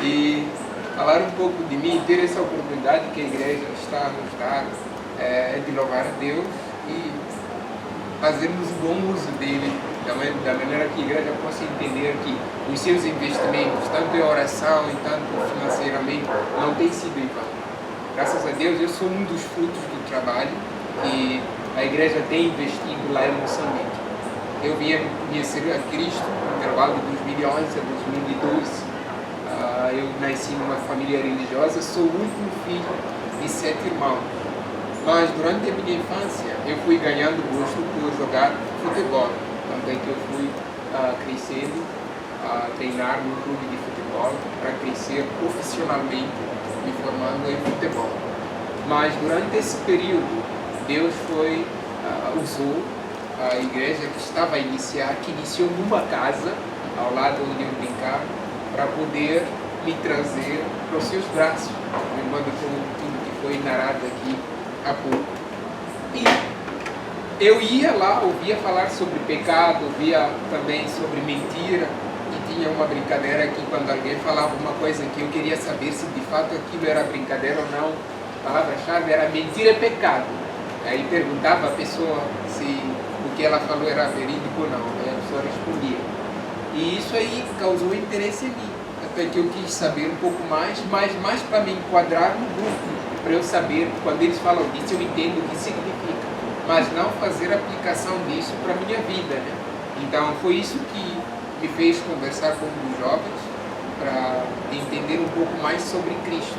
e falar um pouco de mim, ter essa oportunidade que a igreja está a nos dar, é de louvar a Deus e fazermos bom uso dele, da maneira que a igreja possa entender que os seus investimentos, tanto em oração e tanto financeiramente, não tem sido em vão. Graças a Deus, eu sou um dos frutos do trabalho que a igreja tem investido lá em Moçambique. Eu vim conhecer a Cristo no intervalo de 2011 a 2012. Eu nasci numa família religiosa, sou o último filho de 7 irmãos. Mas durante a minha infância, eu fui ganhando gosto por jogar futebol. Tanto é que eu fui crescendo, treinar num clube de futebol para crescer profissionalmente, me formando em futebol. Mas durante esse período, Deus usou a igreja que estava a iniciar, que iniciou numa casa, ao lado onde eu brincava, para poder me trazer para os seus braços, lembrando tudo que foi narrado aqui há pouco. E eu ia lá, ouvia falar sobre pecado, ouvia também sobre mentira, e tinha uma brincadeira que quando alguém falava uma coisa que eu queria saber se de fato aquilo era brincadeira ou não, a palavra-chave era mentira é pecado. Aí perguntava a pessoa se o que ela falou era verídico ou não, aí a pessoa respondia. E isso aí causou interesse em mim, até que eu quis saber um pouco mais, mas mais para me enquadrar no grupo, para eu saber, quando eles falam disso, eu entendo o que significa, mas não fazer aplicação disso para a minha vida, né? Então foi isso que me fez conversar com os jovens, para entender um pouco mais sobre Cristo,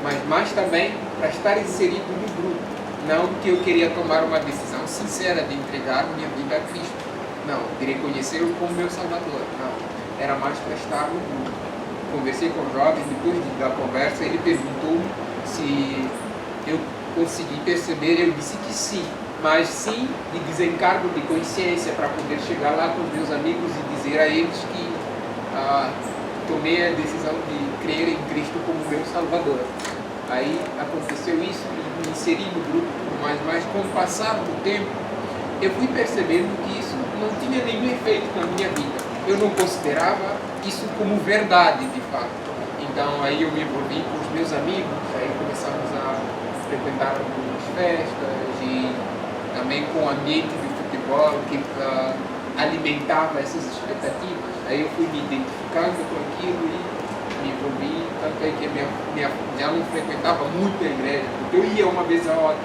mas mais também para estar inserido no grupo, não que eu queria tomar uma decisão sincera de entregar minha vida a Cristo, não, de reconhecê-lo como meu Salvador, não, era mais para estar no grupo. Conversei com o jovem, depois da conversa ele perguntou se eu consegui perceber, eu disse que sim, mas sim de desencargo de consciência para poder chegar lá com os meus amigos e dizer a eles que tomei a decisão de crer em Cristo como meu Salvador. Aí aconteceu isso, me inseri no grupo, mas com o passar do tempo eu fui percebendo que isso não tinha nenhum efeito na minha vida. Eu não considerava isso como verdade, de fato. Então aí eu me envolvi com os meus amigos, aí começamos a frequentar algumas festas e também com o ambiente de futebol que alimentava essas expectativas. Aí eu fui me identificando com aquilo e me envolvi, tanto é que já não frequentava muito a igreja, porque eu ia uma vez a outra,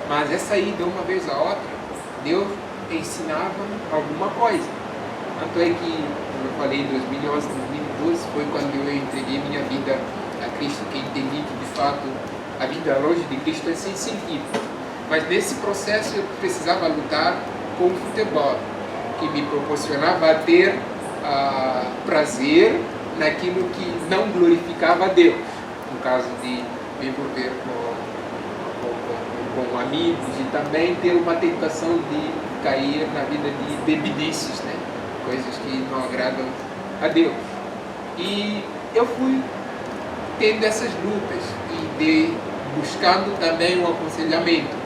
mas essa ida uma vez a outra, Deus ensinava alguma coisa. Tanto é que, como eu falei, em 2011, 2012, foi quando eu entreguei minha vida a Cristo, que entendi que, de fato, a vida longe de Cristo é sem sentido. Mas nesse processo eu precisava lutar com o futebol, que me proporcionava ter prazer naquilo que não glorificava a Deus. No caso de me envolver com amigos e também ter uma tentação de cair na vida de bebidices, né? Coisas que não agradam a Deus. E eu fui tendo essas lutas e buscando também um aconselhamento.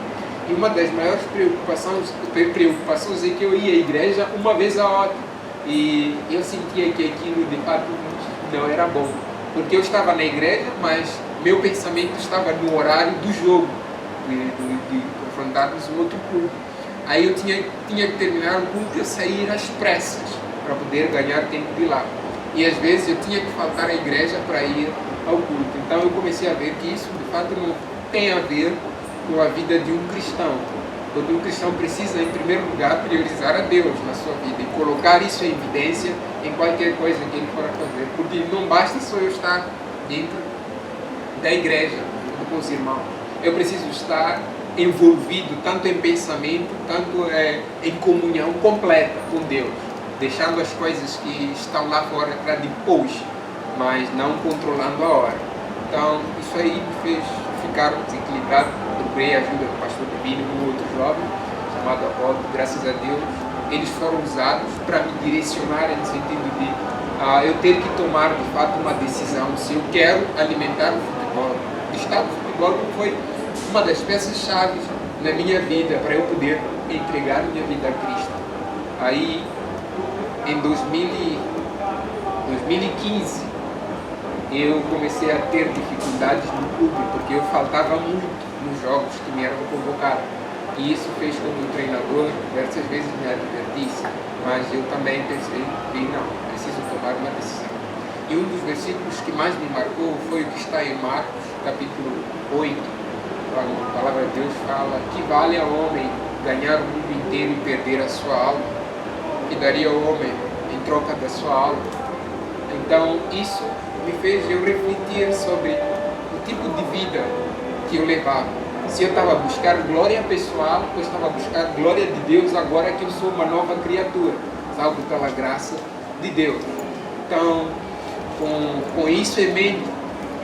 E uma das maiores preocupações é que eu ia à igreja uma vez a outra. E eu sentia que aquilo de fato não era bom. Porque eu estava na igreja, mas meu pensamento estava no horário do jogo, de confrontarmos um outro clube. Aí eu tinha que terminar o culto e eu sair às pressas para poder ganhar tempo de lá. E às vezes eu tinha que faltar à igreja para ir ao culto. Então eu comecei a ver que isso de fato não tem a ver com a vida de um cristão. Porque um cristão precisa, em primeiro lugar, priorizar a Deus na sua vida e colocar isso em evidência em qualquer coisa que ele for a fazer. Porque não basta só eu estar dentro da igreja, com os irmãos. Eu preciso estar envolvido tanto em pensamento, tanto em comunhão completa com Deus, deixando as coisas que estão lá fora para depois, mas não controlando a hora. Então, isso aí me fez ficar desequilibrado. Procurei a ajuda do pastor Divino e um outro jovem, chamado Apolo. Graças a Deus, eles foram usados para me direcionar no sentido de eu ter que tomar, de fato, uma decisão se eu quero alimentar o futebol. O estado do futebol foi uma das peças-chave na minha vida para eu poder entregar minha vida a Cristo. Aí, em 2015, eu comecei a ter dificuldades no clube, porque eu faltava muito nos jogos que me eram convocados. E isso fez com que o treinador diversas vezes me advertisse, mas eu também pensei, não, preciso tomar uma decisão. E um dos versículos que mais me marcou foi o que está em Marcos, capítulo 8, quando a palavra de Deus fala: que vale ao homem ganhar o mundo inteiro e perder a sua alma? Que daria ao homem em troca da sua alma? Então isso me fez eu refletir sobre o tipo de vida que eu levava. Se eu estava a buscar glória pessoal, ou eu estava a buscar glória de Deus agora que eu sou uma nova criatura, salvo pela graça de Deus. Então, com isso em mente,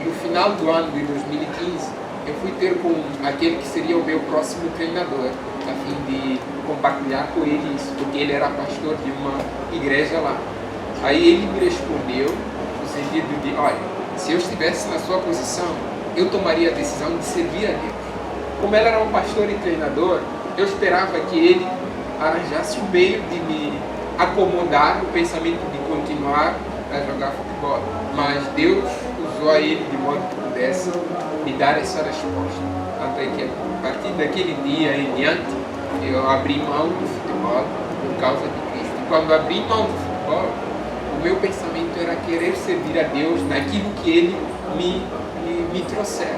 no final do ano de 2015, eu fui ter com aquele que seria o meu próximo treinador, a fim de compartilhar com ele isso, porque ele era pastor de uma igreja lá. Aí ele me respondeu, no sentido de: olha, se eu estivesse na sua posição, eu tomaria a decisão de servir a Deus. Como ele era um pastor e treinador, eu esperava que ele arranjasse um meio de me acomodar no pensamento de continuar a jogar futebol. Mas Deus usou a ele de modo que pudesse me dar essa resposta. Tanto é que a partir daquele dia em diante, eu abri mão do futebol por causa de Cristo. E quando abri mão do futebol, o meu pensamento era querer servir a Deus naquilo que Ele me trouxer.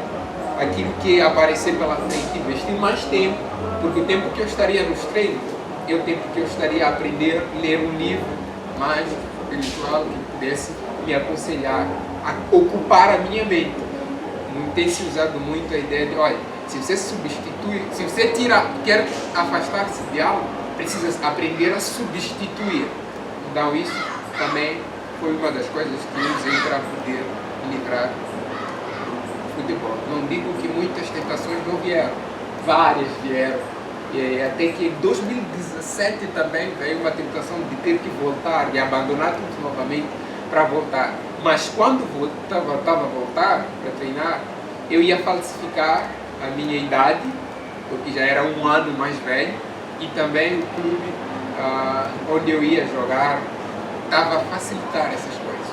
Aquilo que aparecer pela frente, investir mais tempo, porque o tempo que eu estaria nos treinos é o tempo que eu estaria a aprender a ler um livro mais espiritual que pudesse me aconselhar a ocupar a minha mente. Não tem se usado muito a ideia de: olha, se você substitui, se você quer afastar-se de algo, precisa aprender a substituir. Então isso também foi uma das coisas que eu usei para poder livrar do futebol. Não digo que muitas tentações não vieram, várias vieram. E até que em 2017 também veio uma tentação de ter que voltar, de abandonar tudo novamente para voltar. Mas quando voltava a voltar para treinar, eu ia falsificar a minha idade, porque já era um ano mais velho, e também o clube onde eu ia jogar estava a facilitar essas coisas.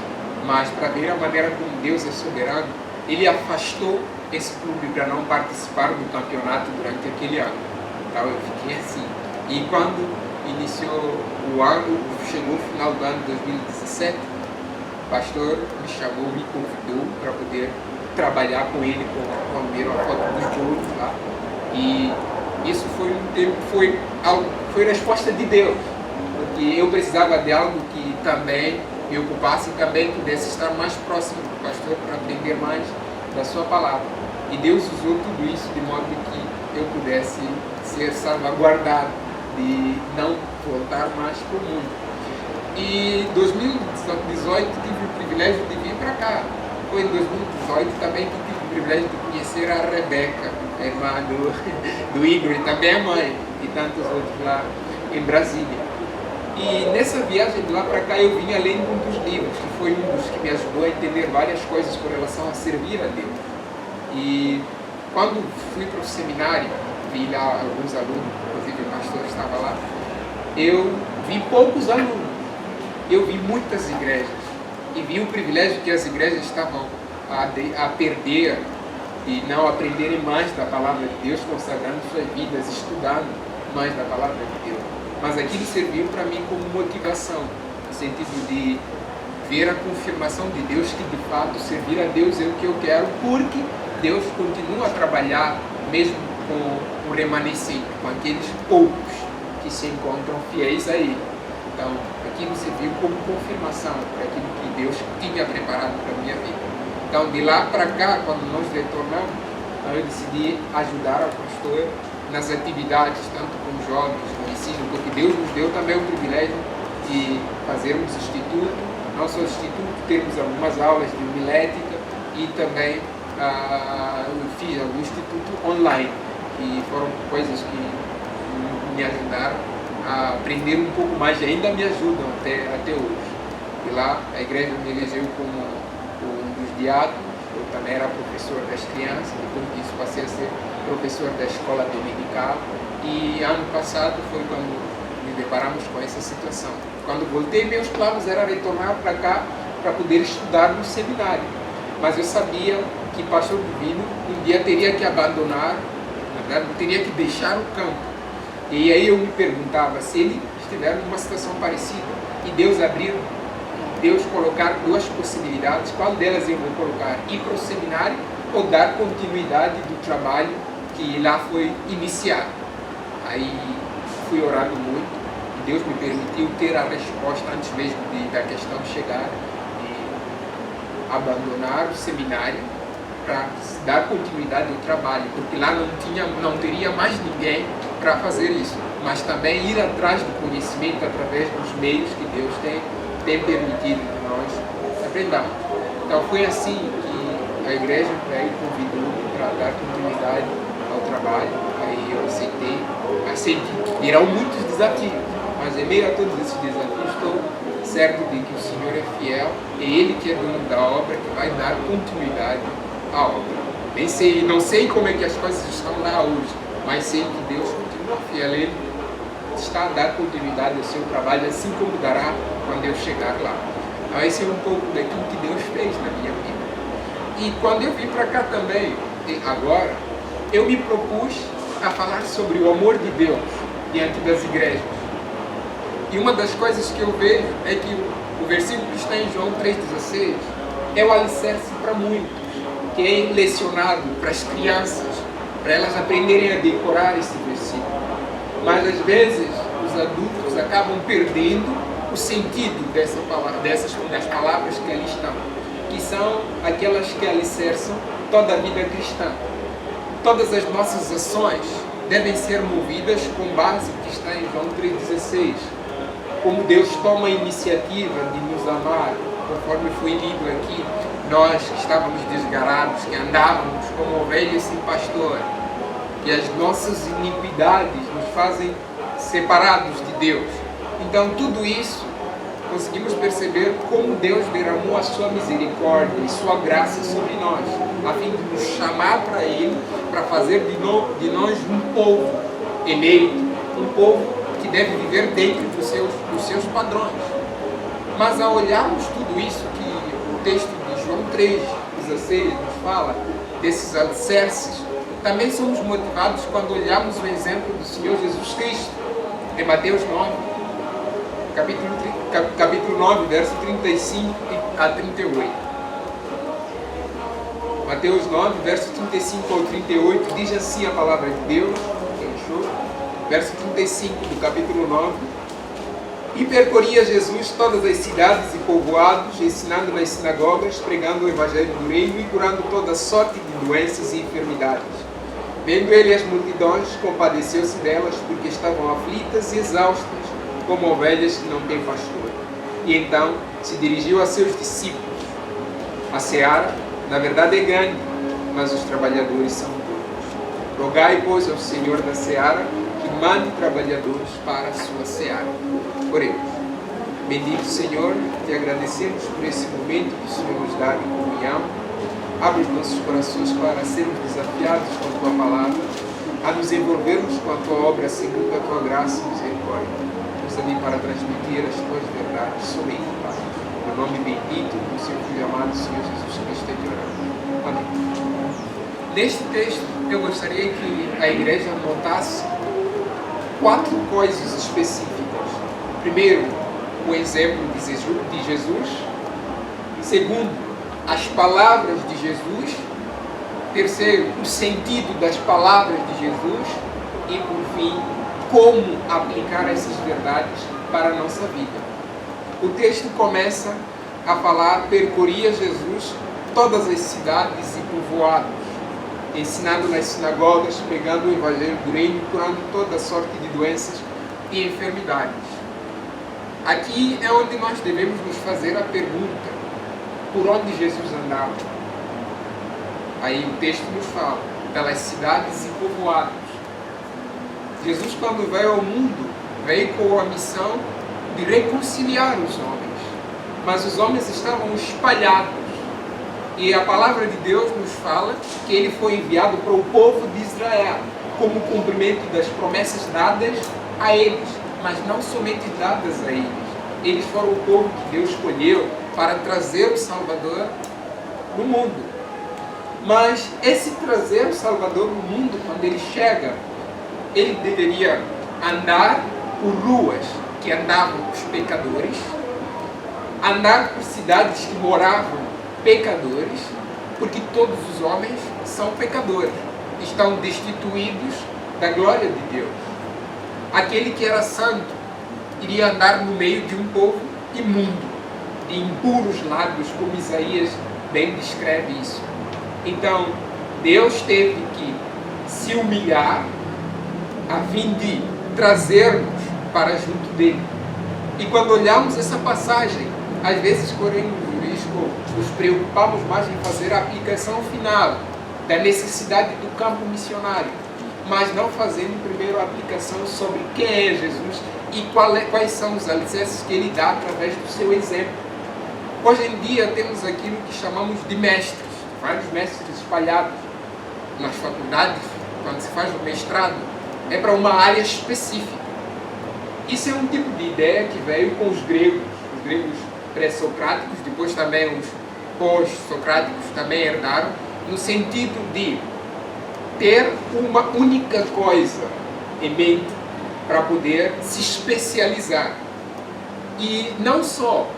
Mas para ver a maneira como Deus é soberano, Ele afastou esse clube para não participar do campeonato durante aquele ano. Então eu fiquei assim. E quando iniciou o ano, chegou o final do ano de 2017, o pastor me chamou, me convidou para poder trabalhar com ele, com a foto dos jogos lá. E isso foi um tempo, foi resposta de Deus, porque eu precisava de algo que também me ocupasse e também pudesse estar mais próximo do pastor para aprender mais da sua palavra. E Deus usou tudo isso de modo que eu pudesse ser salvaguardado de não voltar mais para o mundo. E em 2018 tive o privilégio de vir para cá. Foi em 2018 também que tive o privilégio de conhecer a Rebeca, a irmã do Igor, e também a mãe, e tantos outros lá em Brasília. E nessa viagem de lá para cá eu vim além de um dos livros, que foi um dos que me ajudou a entender várias coisas com relação a servir a Deus. E quando fui para o seminário, vi lá alguns alunos, inclusive o pastor estava lá, eu vi poucos alunos, eu vi muitas igrejas, e vi o privilégio que as igrejas estavam a perder e não aprenderem mais da palavra de Deus, consagrando suas vidas, estudando mais da palavra de Deus. Mas aquilo serviu para mim como motivação, no sentido de ver a confirmação de Deus que de fato servir a Deus é o que eu quero, porque Deus continua a trabalhar mesmo com o remanescente, com aqueles poucos que se encontram fiéis a Ele. Então, aquilo serviu como confirmação para aquilo que Deus tinha preparado para a minha vida. Então, de lá para cá, quando nós retornamos, eu decidi ajudar ao pastor nas atividades, tanto com jovens, no ensino, porque Deus nos deu também o privilégio de fazermos instituto, não só instituto, termos algumas aulas de homilética e também fiz algum instituto online, que foram coisas que me ajudaram a aprender um pouco mais e ainda me ajudam até hoje. E lá a igreja me elegeu como um dos diáconos, eu também era professor das crianças, depois disso passei a ser professor da escola dominical, e ano passado foi quando nos deparamos com essa situação. Quando voltei, meus planos eram retornar para cá para poder estudar no seminário. mas eu sabia que pastor divino um dia teria que abandonar, na verdade, teria que deixar o campo. E aí eu me perguntava se ele estiver numa situação parecida e Deus colocar duas possibilidades, qual delas eu vou colocar? Ir para o seminário ou dar continuidade do trabalho que lá foi iniciado? Aí fui orando muito e Deus me permitiu ter a resposta antes mesmo da questão chegar, de abandonar o seminário para dar continuidade ao trabalho, porque lá não teria mais ninguém para fazer isso, mas também ir atrás do conhecimento através dos meios que Deus tem permitido que nós aprendamos. Então foi assim que a igreja veio convidou para dar continuidade ao trabalho. Aí eu aceitei, virão muitos desafios, mas em meio a todos esses desafios estou certo de que o Senhor é fiel, é Ele que é dono da obra, que vai dar continuidade à obra. Não sei como é que as coisas estão lá hoje, mas sei que Deus continua fiel, Ele está a dar continuidade ao seu trabalho, assim como dará quando eu chegar lá. Então esse é um pouco daquilo que Deus fez na minha vida. E quando eu vim para cá também, agora, eu me propus a falar sobre o amor de Deus diante das igrejas. E uma das coisas que eu vejo é que o versículo que está em João 3,16 é o alicerce para muitos, que é lecionado para as crianças, para elas aprenderem a decorar esse versículo. Mas às vezes os adultos acabam perdendo o sentido das palavras que ali estão, que são aquelas que alicerçam toda a vida cristã. Todas as nossas ações devem ser movidas com base no que está em João 3,16. Como Deus toma a iniciativa de nos amar, conforme foi lido aqui, nós que estávamos desgarados, que andávamos como ovelhas sem pastor, que as nossas iniquidades nos fazem separados de Deus. Então tudo isso conseguimos perceber como Deus derramou a sua misericórdia e sua graça sobre nós, a fim de nos chamar para Ele, para fazer de nós um povo eleito, um povo que deve viver dentro dos seus padrões. Mas ao olharmos tudo isso que o texto de João 3,16 nos fala, desses alicerces, também somos motivados quando olhamos o exemplo do Senhor Jesus Cristo, em Mateus 9, capítulo 9, verso 35 a 38. Mateus 9, verso 35 ao 38, diz assim a palavra de Deus, verso 35 do capítulo 9. E percorria Jesus todas as cidades e povoados, ensinando nas sinagogas, pregando o evangelho do reino e curando toda sorte de doenças e enfermidades. Vendo ele as multidões, compadeceu-se delas, porque estavam aflitas e exaustas, como ovelhas que não têm pastor. E então se dirigiu a seus discípulos. A seara, na verdade, é grande, mas os trabalhadores são poucos. Rogai, pois, ao Senhor da seara que mande trabalhadores para a sua seara. Oremos. Bendito Senhor, te agradecemos por esse momento que o Senhor nos dá de comunhão. Abre os nossos corações para sermos desafiados com a Tua palavra, a nos envolvermos com a Tua obra segundo a Tua graça e misericórdia. Nos ali para transmitir as Tuas verdades somente, Pai. No nome bendito do Seu Filho amado, Senhor Jesus Cristo, te oramos. Amém. Neste texto, eu gostaria que a igreja notasse 4 coisas específicas. Primeiro, o exemplo de Jesus. Segundo, as palavras de Jesus. Terceiro, o sentido das palavras de Jesus. E, por fim, como aplicar essas verdades para a nossa vida. O texto começa a falar: percorria Jesus todas as cidades e povoados, ensinando nas sinagogas, pregando o evangelho do reino, curando toda sorte de doenças e enfermidades. Aqui é onde nós devemos nos fazer a pergunta: por onde Jesus andava? Aí o texto nos fala, pelas cidades e povoados. Jesus, quando veio ao mundo, veio com a missão de reconciliar os homens. Mas os homens estavam espalhados. E a palavra de Deus nos fala que ele foi enviado para o povo de Israel, como cumprimento das promessas dadas a eles, mas não somente dadas a eles. Eles foram o povo que Deus escolheu para trazer o Salvador no mundo. Mas esse trazer o Salvador no mundo, quando ele chega, ele deveria andar por ruas que andavam os pecadores, andar por cidades que moravam pecadores, porque todos os homens são pecadores, estão destituídos da glória de Deus. Aquele que era santo iria andar no meio de um povo imundo, de impuros lábios, como Isaías bem descreve isso. Então, Deus teve que se humilhar a fim de trazer-nos para junto dele. E quando olhamos essa passagem, às vezes corremos o risco, nos preocupamos mais em fazer a aplicação final da necessidade do campo missionário, mas não fazendo primeiro a aplicação sobre quem é Jesus e quais são os alicerces que ele dá através do seu exemplo. Hoje em dia temos aquilo que chamamos de mestres, vários mestres espalhados nas faculdades. Quando se faz o mestrado, é para uma área específica. Isso é um tipo de ideia que veio com os gregos pré-socráticos, depois também os pós-socráticos também herdaram, no sentido de ter uma única coisa em mente para poder se especializar. E não só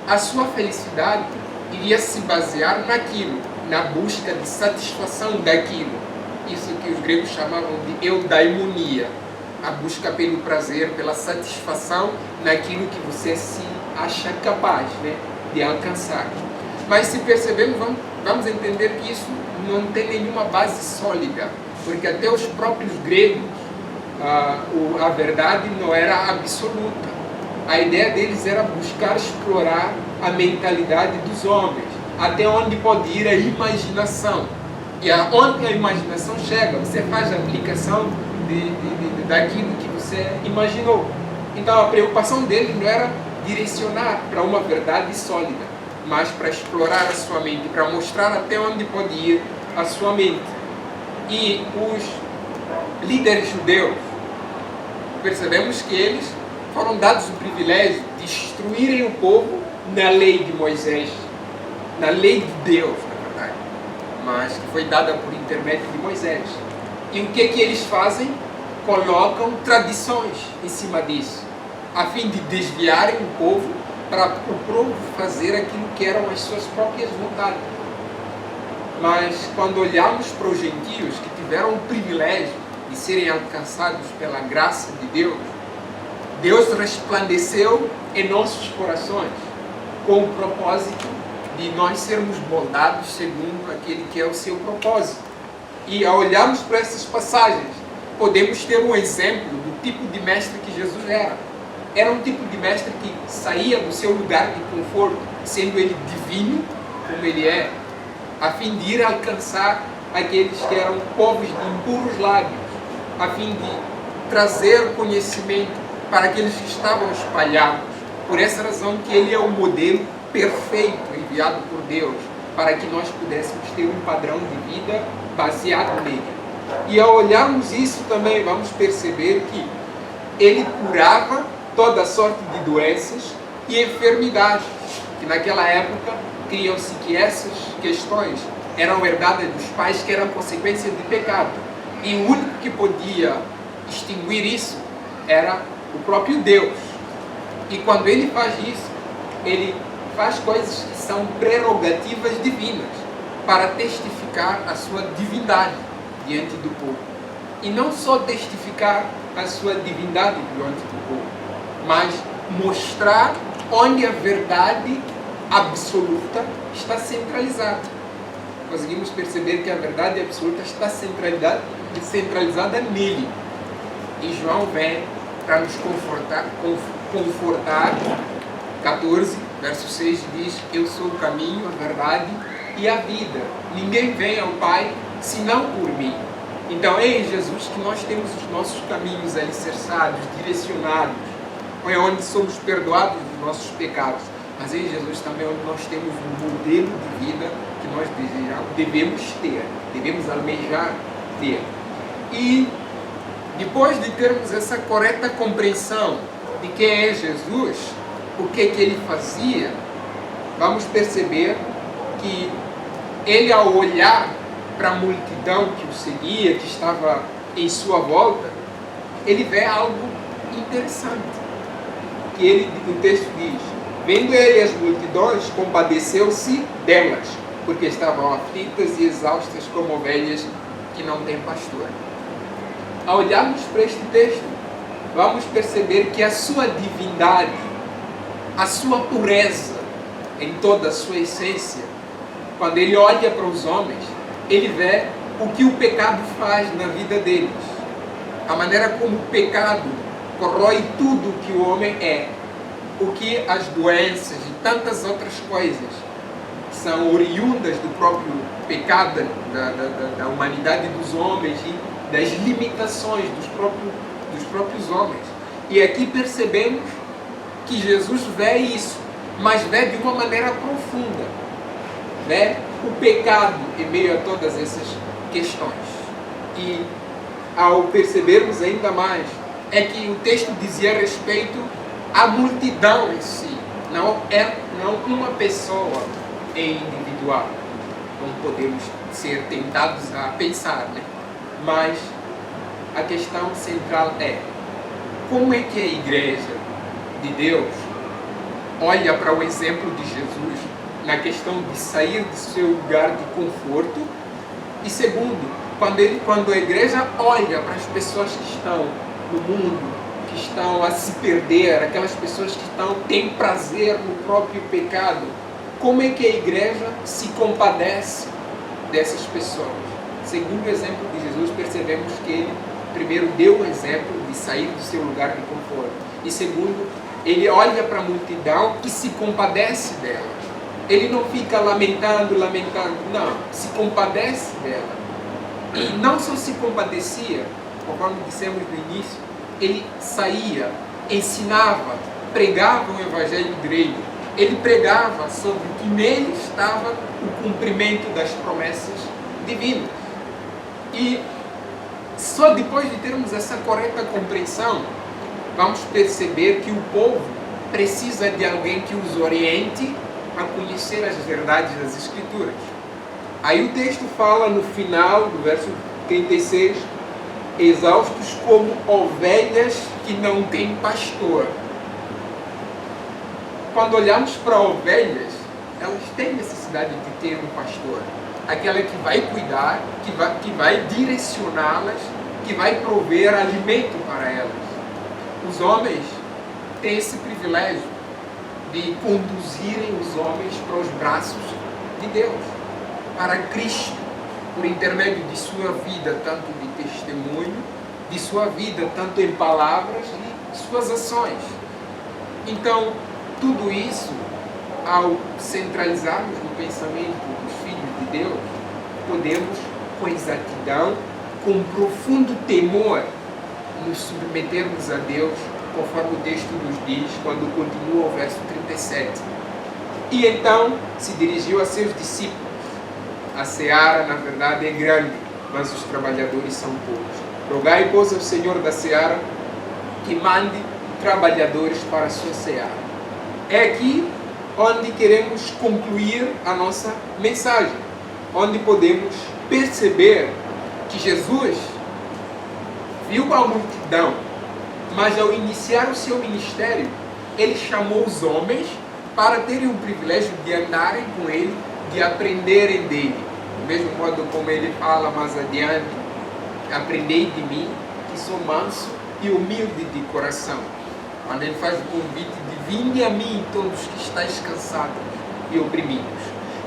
a sua felicidade iria se basear naquilo, na busca de satisfação daquilo. Isso que os gregos chamavam de eudaimonia, a busca pelo prazer, pela satisfação naquilo que você se acha capaz, né, de alcançar. Mas se percebemos, vamos entender que isso não tem nenhuma base sólida, porque até os próprios gregos, a verdade não era absoluta. A ideia deles era buscar explorar a mentalidade dos homens, até onde pode ir a imaginação. E onde a imaginação chega, você faz a aplicação daquilo que você imaginou. Então a preocupação dele não era direcionar para uma verdade sólida, mas para explorar a sua mente, para mostrar até onde pode ir a sua mente. E os líderes judeus, percebemos que eles foram dados o privilégio de instruírem o povo na lei de Moisés, na lei de Deus, na verdade, mas que foi dada por intermédio de Moisés. E o que eles fazem? Colocam tradições em cima disso, a fim de desviarem o povo para o povo fazer aquilo que eram as suas próprias vontades. Mas quando olhamos para os gentios que tiveram o privilégio de serem alcançados pela graça de Deus, Deus resplandeceu em nossos corações com o propósito de nós sermos moldados segundo aquele que é o seu propósito. E ao olharmos para essas passagens, podemos ter um exemplo do tipo de mestre que Jesus era. Era um tipo de mestre que saía do seu lugar de conforto, sendo ele divino como ele é, a fim de ir alcançar aqueles que eram povos de impuros lábios, a fim de trazer conhecimento para aqueles que estavam espalhados. Por essa razão que ele é o modelo perfeito enviado por Deus, para que nós pudéssemos ter um padrão de vida baseado nele. E ao olharmos isso também vamos perceber que ele curava toda sorte de doenças e enfermidades, que naquela época criam-se que essas questões eram herdadas dos pais, que eram consequência de pecado. E o único que podia extinguir isso era o próprio Deus. E quando ele faz isso, ele faz coisas que são prerrogativas divinas para testificar a sua divindade diante do povo. E não só testificar a sua divindade diante do povo, mas mostrar onde a verdade absoluta está centralizada. Conseguimos perceber que a verdade absoluta está centralizada nele. E João vem para nos confortar. 14, verso 6 diz: eu sou o caminho, a verdade e a vida. Ninguém vem ao Pai senão por mim. Então é em Jesus que nós temos os nossos caminhos alicerçados, direcionados, é onde somos perdoados dos nossos pecados. Mas em Jesus também é onde nós temos um modelo de vida que nós devemos ter, devemos almejar ter. E depois de termos essa correta compreensão de quem é Jesus, o que ele fazia, vamos perceber que ele, ao olhar para a multidão que o seguia, que estava em sua volta, ele vê algo interessante. Que o texto diz: vendo ele as multidões, compadeceu-se delas, porque estavam aflitas e exaustas como ovelhas que não têm pastor. Ao olharmos para este texto, vamos perceber que a sua divindade, a sua pureza, em toda a sua essência, quando ele olha para os homens, ele vê o que o pecado faz na vida deles. A maneira como o pecado corrói tudo o que o homem é. O que as doenças e tantas outras coisas são oriundas do próprio pecado da humanidade dos homens e das limitações dos próprios homens. E aqui percebemos que Jesus vê isso, mas vê de uma maneira profunda. Vê o pecado em meio a todas essas questões. E ao percebermos ainda mais, é que o texto dizia respeito à multidão em si, não uma pessoa individual. Não podemos ser tentados a pensar, né? Mas a questão central é: como é que a igreja de Deus olha para o exemplo de Jesus na questão de sair do seu lugar de conforto? E segundo, quando a igreja olha para as pessoas que estão no mundo, que estão a se perder, aquelas pessoas que têm prazer no próprio pecado, como é que a igreja se compadece dessas pessoas? Segundo o exemplo de Jesus, percebemos que ele, primeiro, deu o exemplo de sair do seu lugar de conforto. E segundo, ele olha para a multidão e se compadece dela. Ele não fica lamentando, não, se compadece dela. E não só se compadecia, conforme dissemos no início, ele saía, ensinava, pregava o evangelho grego. Ele pregava sobre que nele estava o cumprimento das promessas divinas. E só depois de termos essa correta compreensão, vamos perceber que o povo precisa de alguém que os oriente a conhecer as verdades das Escrituras. Aí o texto fala no final do verso 36, exaustos como ovelhas que não têm pastor. Quando olhamos para ovelhas, elas têm necessidade de ter um pastor. Aquela que vai cuidar, que vai direcioná-las, que vai prover alimento para elas. Os homens têm esse privilégio de conduzirem os homens para os braços de Deus, para Cristo, por intermédio de sua vida, tanto de testemunho, de sua vida, tanto em palavras e suas ações. Então, tudo isso, ao centralizarmos no pensamento dos filhos de Deus, podemos, com exatidão, com profundo temor, nos submetermos a Deus, conforme o texto nos diz, quando continua o verso 37. E então se dirigiu a seus discípulos. A seara, na verdade, é grande, mas os trabalhadores são poucos. Rogai, pois, ao Senhor da seara que mande trabalhadores para a sua seara. É aqui onde queremos concluir a nossa mensagem, onde podemos perceber que Jesus viu a multidão, mas ao iniciar o seu ministério, ele chamou os homens para terem o privilégio de andarem com ele, de aprenderem dele. Do mesmo modo como ele fala mais adiante, aprendei de mim, que sou manso e humilde de coração. Quando ele faz o convite de vinde a mim todos que estáis cansados e oprimidos.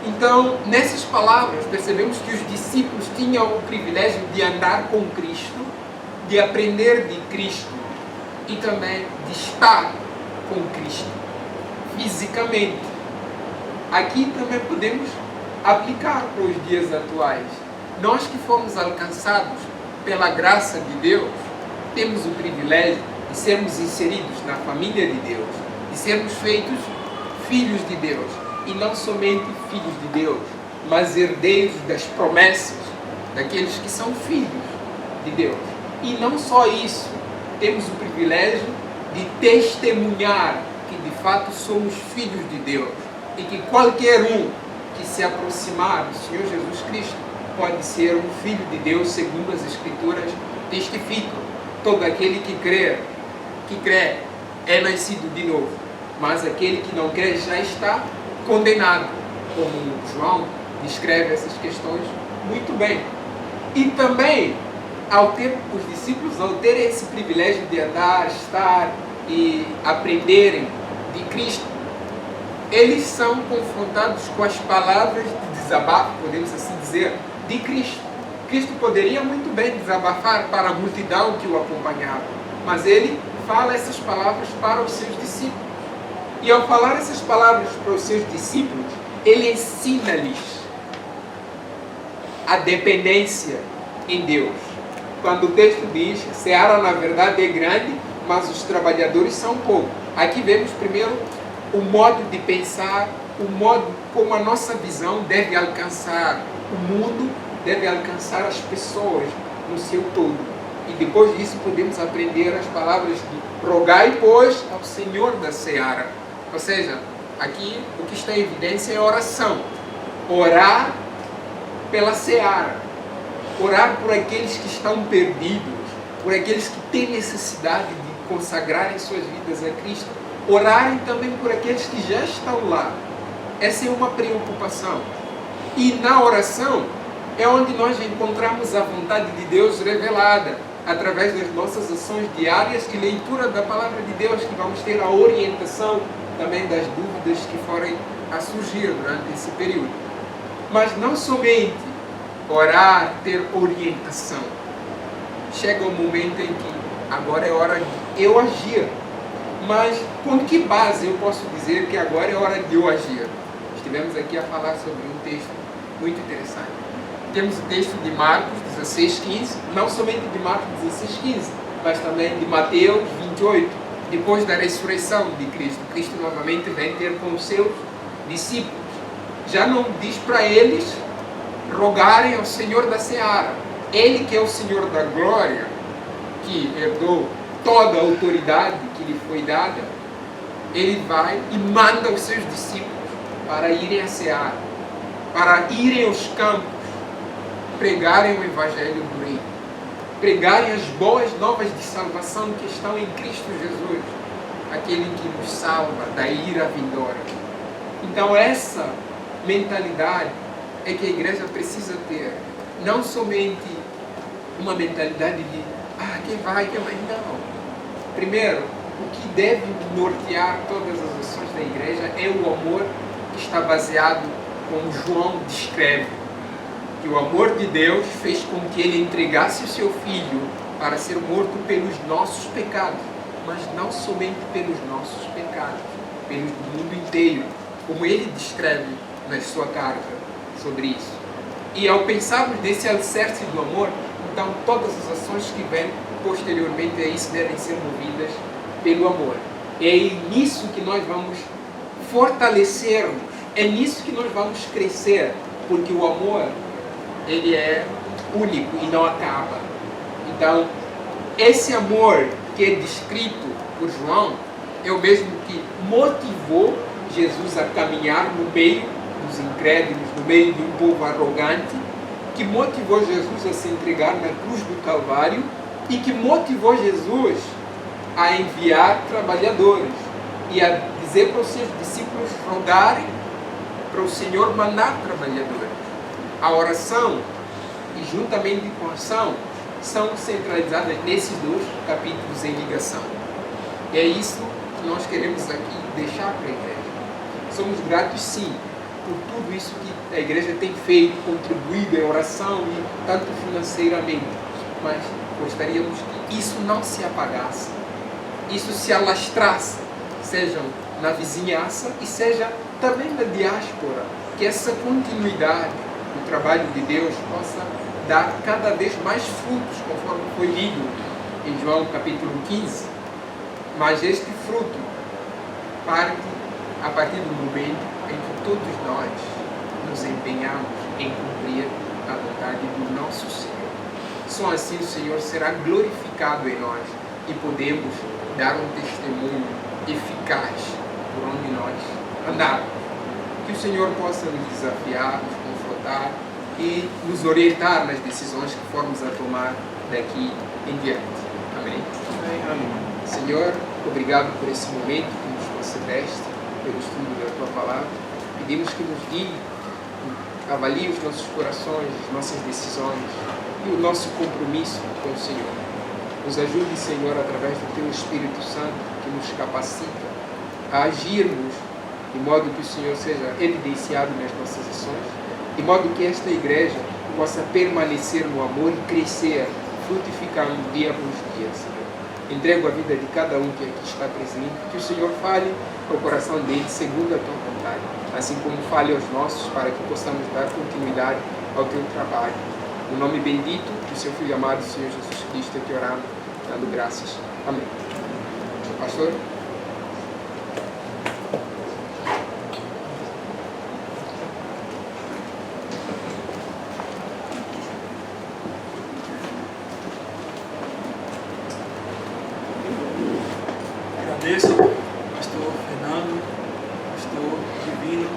Então, nessas palavras, percebemos que os discípulos tinham o privilégio de andar com Cristo, de aprender de Cristo e também de estar com Cristo fisicamente. Aqui também podemos aplicar para os dias atuais. Nós que fomos alcançados pela graça de Deus, temos o privilégio de sermos inseridos na família de Deus, de sermos feitos filhos de Deus, e não somente filhos de Deus, mas herdeiros das promessas daqueles que são filhos de Deus. E não só isso, temos o privilégio de testemunhar que de fato somos filhos de Deus e que qualquer um que se aproximar do Senhor Jesus Cristo pode ser um filho de Deus, segundo as Escrituras testificam. Todo aquele que crê é nascido de novo, mas aquele que não crê já está condenado, como João descreve essas questões muito bem. E também, os discípulos, ao terem esse privilégio de andar, estar e aprenderem de Cristo, eles são confrontados com as palavras de desabafo, podemos assim dizer, de Cristo. Cristo poderia muito bem desabafar para a multidão que o acompanhava, mas ele fala essas palavras para os seus discípulos. E ao falar essas palavras para os seus discípulos, ele ensina-lhes a dependência em Deus. Quando o texto diz, a seara na verdade é grande, mas os trabalhadores são poucos. Aqui vemos primeiro o modo de pensar, o modo como a nossa visão deve alcançar o mundo, deve alcançar as pessoas no seu todo. E depois disso podemos aprender as palavras de rogai, pois, ao Senhor da seara. Ou seja, aqui o que está em evidência é a oração. Orar pela seara. Orar por aqueles que estão perdidos, por aqueles que têm necessidade de consagrarem suas vidas a Cristo. Orarem também por aqueles que já estão lá. Essa é uma preocupação. E na oração é onde nós encontramos a vontade de Deus revelada, através das nossas ações diárias e leitura da palavra de Deus, que vamos ter a orientação também das dúvidas que forem a surgir durante esse período. Mas não somente orar, ter orientação. Chega um momento em que agora é hora de eu agir. Mas com que base eu posso dizer que agora é hora de eu agir? Estivemos aqui a falar sobre um texto muito interessante. Temos o texto de Marcos 16:15, não somente de Marcos 16:15, mas também de Mateus 28. Depois da ressurreição de Cristo, Cristo novamente vem ter com os seus discípulos. Já não diz para eles rogarem ao Senhor da seara. Ele que é o Senhor da glória, que herdou toda a autoridade que lhe foi dada, ele vai e manda os seus discípulos para irem à seara, para irem aos campos, pregarem o Evangelho do Reino, pregarem as boas novas de salvação que estão em Cristo Jesus, aquele que nos salva da ira vindoura. Então essa mentalidade é que a igreja precisa ter, não somente uma mentalidade de quem vai, não. Primeiro, o que deve nortear todas as ações da igreja é o amor que está baseado, como João descreve, que o amor de Deus fez com que ele entregasse o seu filho para ser morto pelos nossos pecados, mas não somente pelos nossos pecados, pelos do mundo inteiro, como ele descreve na sua carta sobre isso. E ao pensarmos nesse alicerce do amor, então todas as ações que vêm posteriormente a isso devem ser movidas pelo amor. É nisso que nós vamos fortalecermos, é nisso que nós vamos crescer, porque o amor, ele é único e não acaba. Então, esse amor que é descrito por João é o mesmo que motivou Jesus a caminhar no meio dos incrédulos, no meio de um povo arrogante, que motivou Jesus a se entregar na cruz do Calvário e que motivou Jesus a enviar trabalhadores e a dizer para os seus discípulos rogarem para o Senhor mandar trabalhadores. A oração e juntamente com a ação são centralizadas nesses dois capítulos em ligação. E é isso que nós queremos aqui deixar para a igreja. Somos gratos sim por tudo isso que a igreja tem feito, contribuído em oração e tanto financeiramente, mas gostaríamos que isso não se apagasse, isso se alastrasse, seja na vizinhança e seja também na diáspora, que essa continuidade do trabalho de Deus possa dar cada vez mais frutos, conforme foi lido em João capítulo 15, mas este fruto parte a partir do momento em que todos nós nos empenhamos em cumprir a vontade do nosso Senhor. Só assim o Senhor será glorificado em nós e podemos dar um testemunho eficaz por onde nós andarmos. que o Senhor possa nos desafiar, nos confrontar e nos orientar nas decisões que formos a tomar daqui em diante. Amém? Amém. Senhor, obrigado por esse momento que nos concedeste, pelo estudo da Tua Palavra. Pedimos que nos guie, avalie os nossos corações, as nossas decisões e o nosso compromisso com o Senhor. Nos ajude, Senhor, através do Teu Espírito Santo, que nos capacita a agirmos de modo que o Senhor seja evidenciado nas nossas ações, de modo que esta igreja possa permanecer no amor e crescer, frutificando dia após dia, Senhor. Entrego a vida de cada um que aqui está presente, que o Senhor fale ao coração dele segundo a Tua vontade, assim como fale aos nossos, para que possamos dar continuidade ao Teu trabalho. No nome bendito do Seu Filho amado, Senhor Jesus Cristo, é que oramos, dando graças. Amém. Pastor? Agradeço, pastor Fernando, pastor Divino,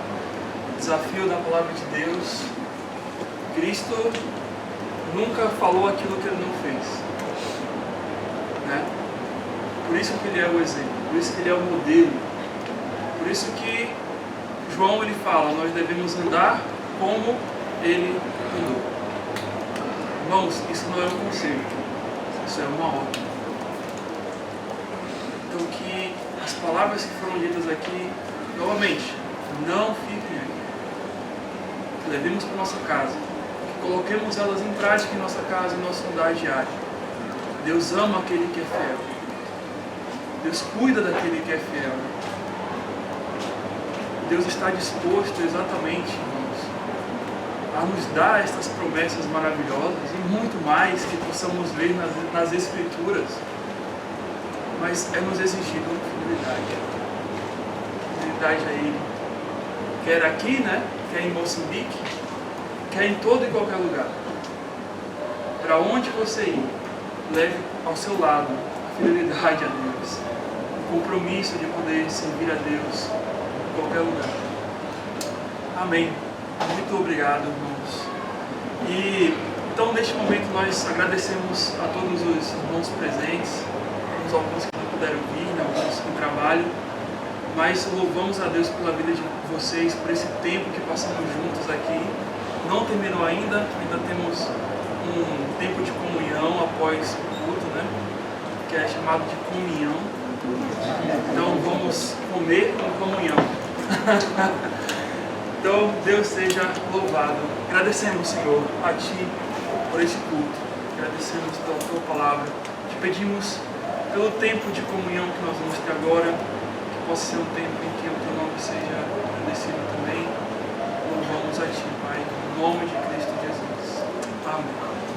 desafio da palavra de Deus. Cristo nunca falou aquilo que Ele não fez, né? Por isso que Ele é o exemplo, por isso que Ele é o modelo, por isso que João ele fala, nós devemos andar como Ele andou. Irmãos, isso não é um conselho, isso é uma ordem. Então que as palavras que foram ditas aqui, novamente, não fiquem aqui. Que levemos para nossa casa, que coloquemos elas em prática em nossa casa, em nosso andar diário. Deus ama aquele que é fiel. Deus cuida daquele que é fiel. Deus está disposto exatamente, irmãos, a nos dar estas promessas maravilhosas e muito mais que possamos ver nas Escrituras. Mas é nos exigido fidelidade. Fidelidade a Ele. Quer aqui, né? Quer em Moçambique, quer em todo e qualquer lugar. Para onde você ir, leve ao seu lado a fidelidade a Deus. O compromisso de poder servir a Deus em qualquer lugar. Amém. Muito obrigado, irmãos. E então, neste momento, nós agradecemos a todos os irmãos presentes, alguns que não puderam vir, né, alguns em trabalho, mas louvamos a Deus pela vida de vocês, por esse tempo que passamos juntos aqui. Não terminou ainda temos um tempo de comunhão após o culto, né, que é chamado de comunhão. Então vamos comer com comunhão. Então Deus seja louvado. Agradecemos, Senhor, a Ti por esse culto. Agradecemos pela Tua palavra. Te pedimos pelo tempo de comunhão que nós vamos ter agora, que possa ser um tempo em que o Teu nome seja agradecido também. Louvamos a Ti, Pai, em nome de Cristo Jesus. Amém.